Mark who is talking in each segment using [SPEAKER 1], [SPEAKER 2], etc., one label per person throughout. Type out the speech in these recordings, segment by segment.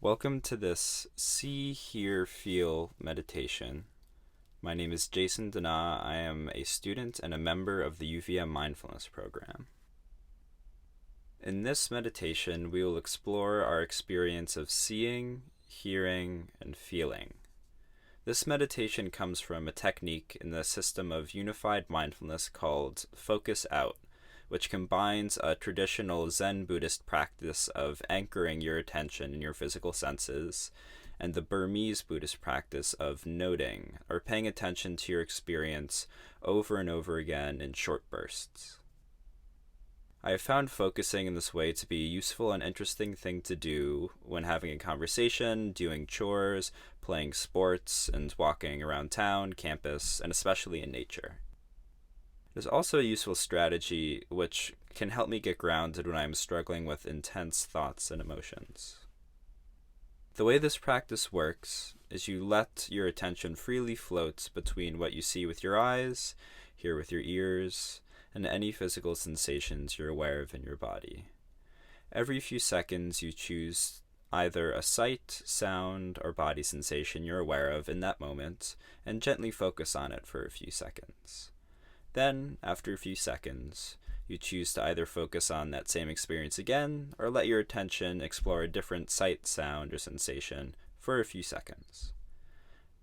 [SPEAKER 1] Welcome to this See, Hear, Feel meditation. My name is Jason Dana. I am a student and a member of the UVM Mindfulness Program. In this meditation, we will explore our experience of seeing, hearing, and feeling. This meditation comes from a technique in the system of unified mindfulness called Focus Out, which combines a traditional Zen Buddhist practice of anchoring your attention in your physical senses and the Burmese Buddhist practice of noting, or paying attention to your experience over and over again in short bursts. I have found focusing in this way to be a useful and interesting thing to do when having a conversation, doing chores, playing sports, and walking around town, campus, and especially in nature. It is also a useful strategy which can help me get grounded when I am struggling with intense thoughts and emotions. The way this practice works is you let your attention freely float between what you see with your eyes, hear with your ears, and any physical sensations you're aware of in your body. Every few seconds you choose either a sight, sound, or body sensation you're aware of in that moment and gently focus on it for a few seconds. Then, after a few seconds, you choose to either focus on that same experience again or let your attention explore a different sight, sound, or sensation for a few seconds.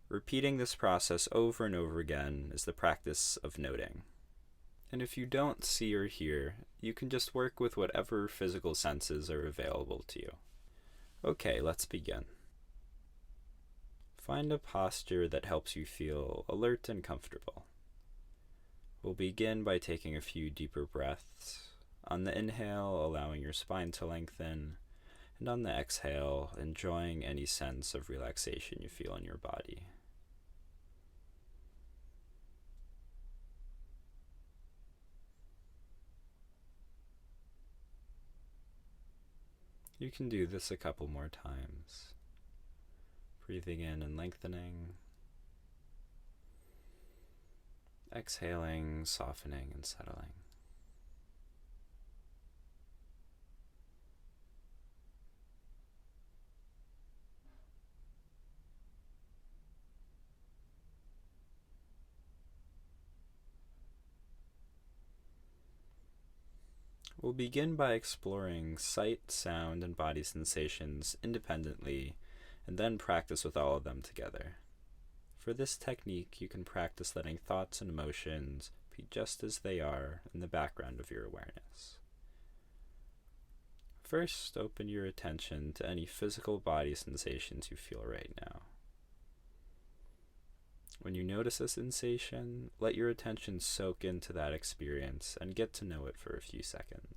[SPEAKER 1] Repeating this process over and over again is the practice of noting. And if you don't see or hear, you can just work with whatever physical senses are available to you. Okay, let's begin. Find a posture that helps you feel alert and comfortable. We'll begin by taking a few deeper breaths. On the inhale, allowing your spine to lengthen, and on the exhale, enjoying any sense of relaxation you feel in your body. You can do this a couple more times. Breathing in and lengthening. Exhaling, softening, and settling. We'll begin by exploring sight, sound, and body sensations independently, and then practice with all of them together. For this technique, you can practice letting thoughts and emotions be just as they are in the background of your awareness. First, open your attention to any physical body sensations you feel right now. When you notice a sensation, let your attention soak into that experience and get to know it for a few seconds.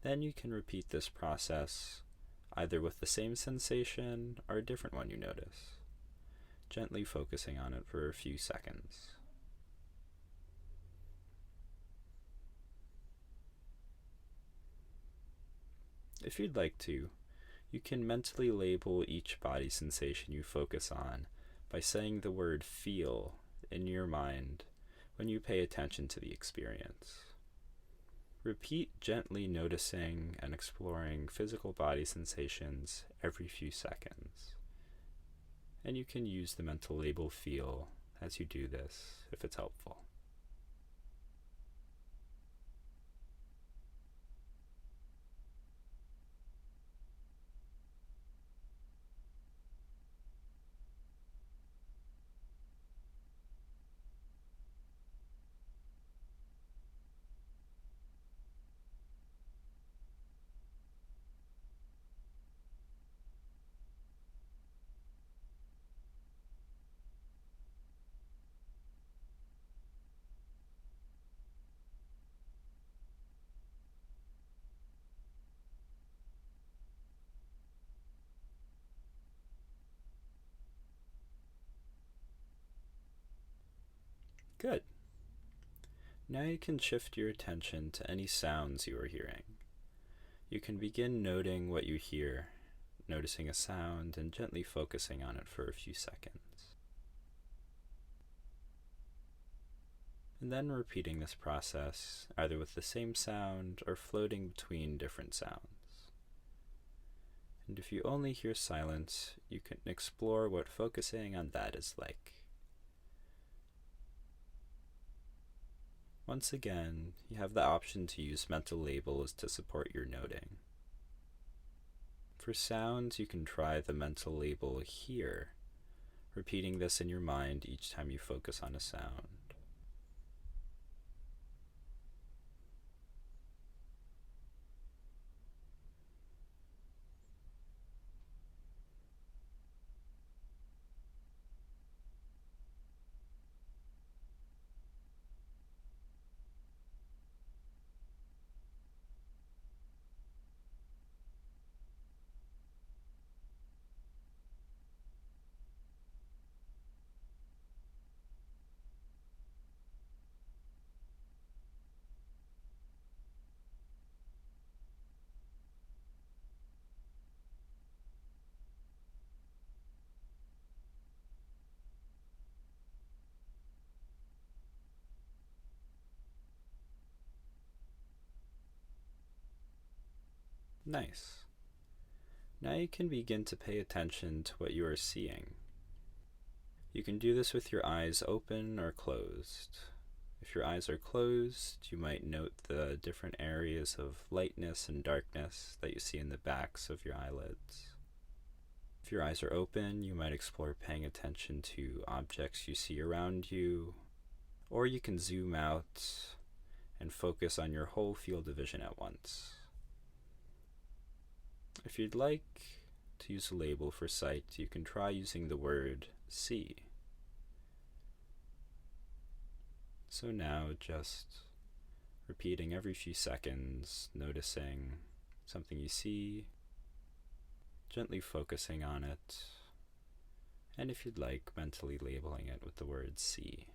[SPEAKER 1] Then you can repeat this process either with the same sensation or a different one you notice, gently focusing on it for a few seconds. If you'd like to, you can mentally label each body sensation you focus on by saying the word feel in your mind when you pay attention to the experience. Repeat gently noticing and exploring physical body sensations every few seconds. And you can use the mental label feel as you do this if it's helpful. Good. Now you can shift your attention to any sounds you are hearing. You can begin noting what you hear, noticing a sound and gently focusing on it for a few seconds. And then repeating this process either with the same sound or floating between different sounds. And if you only hear silence, you can explore what focusing on that is like. Once again, you have the option to use mental labels to support your noting. For sounds, you can try the mental label here, repeating this in your mind each time you focus on a sound. Nice. Now you can begin to pay attention to what you are seeing. You can do this with your eyes open or closed. If your eyes are closed, you might note the different areas of lightness and darkness that you see in the backs of your eyelids. If your eyes are open, you might explore paying attention to objects you see around you, or you can zoom out and focus on your whole field of vision at once. If you'd like to use a label for sight, you can try using the word see. So now just repeating every few seconds, noticing something you see, gently focusing on it, and if you'd like, mentally labeling it with the word see.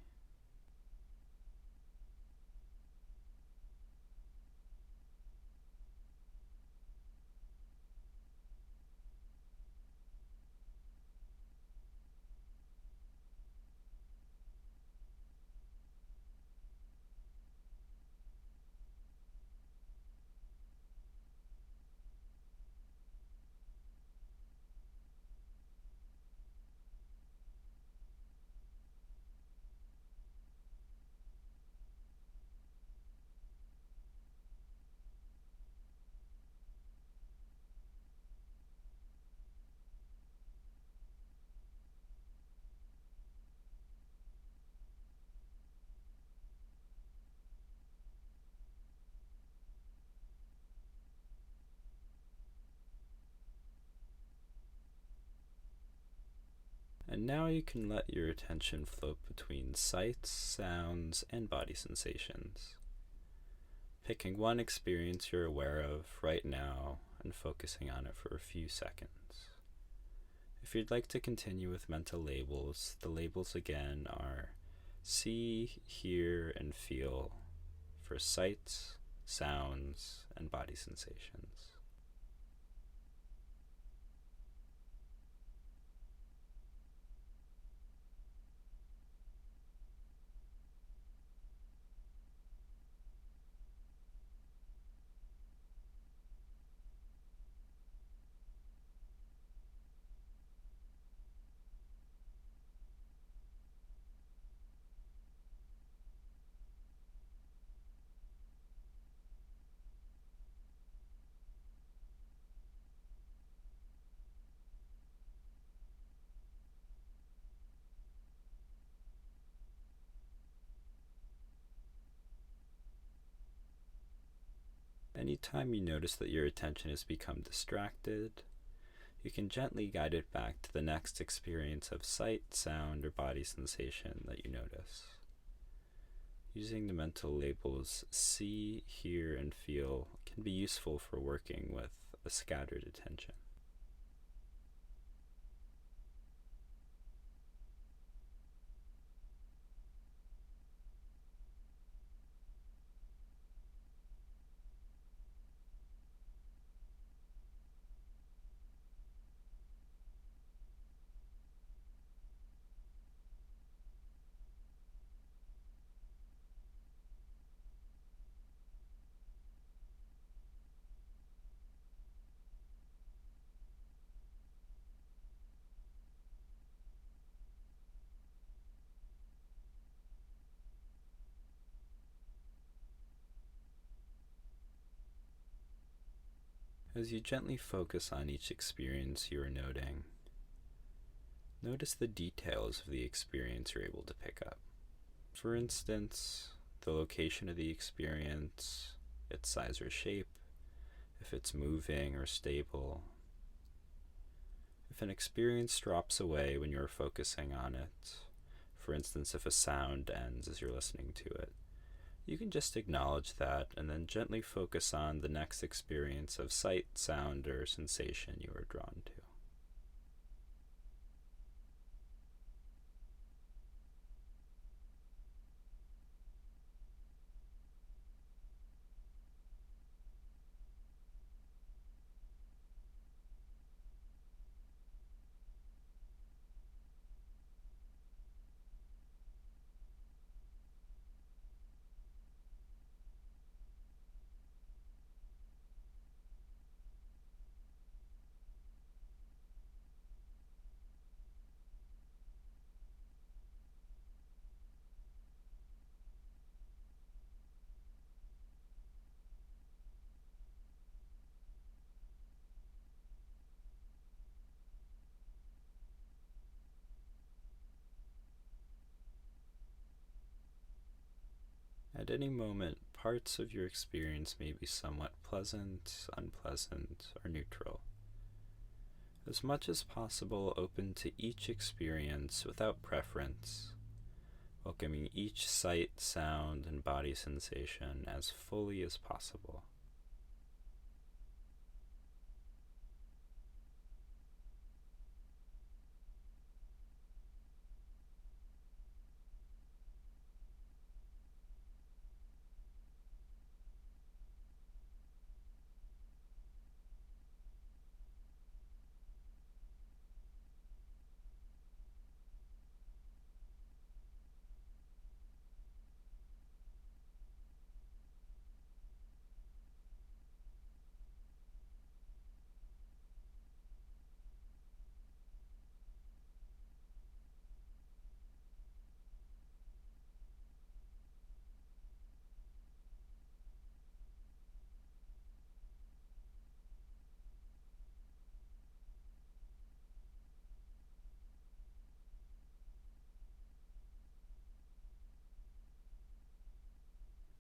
[SPEAKER 1] And now you can let your attention float between sights, sounds, and body sensations, picking one experience you're aware of right now and focusing on it for a few seconds. If you'd like to continue with mental labels, the labels again are see, hear, and feel for sights, sounds, and body sensations. Anytime you notice that your attention has become distracted, you can gently guide it back to the next experience of sight, sound, or body sensation that you notice. Using the mental labels see, hear, and feel can be useful for working with a scattered attention. As you gently focus on each experience you are noting, notice the details of the experience you're able to pick up. For instance, the location of the experience, its size or shape, if it's moving or stable. If an experience drops away when you're focusing on it, for instance, if a sound ends as you're listening to it, you can just acknowledge that and then gently focus on the next experience of sight, sound, or sensation you are drawn to. At any moment, parts of your experience may be somewhat pleasant, unpleasant, or neutral. As much as possible, open to each experience without preference, welcoming each sight, sound, and body sensation as fully as possible.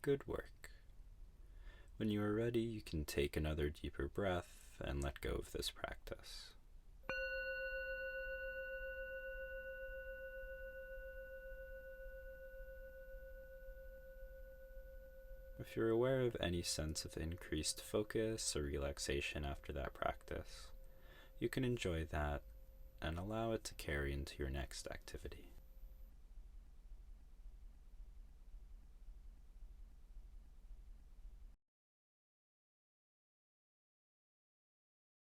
[SPEAKER 1] Good work. When you are ready, you can take another deeper breath and let go of this practice. If you're aware of any sense of increased focus or relaxation after that practice, you can enjoy that and allow it to carry into your next activity.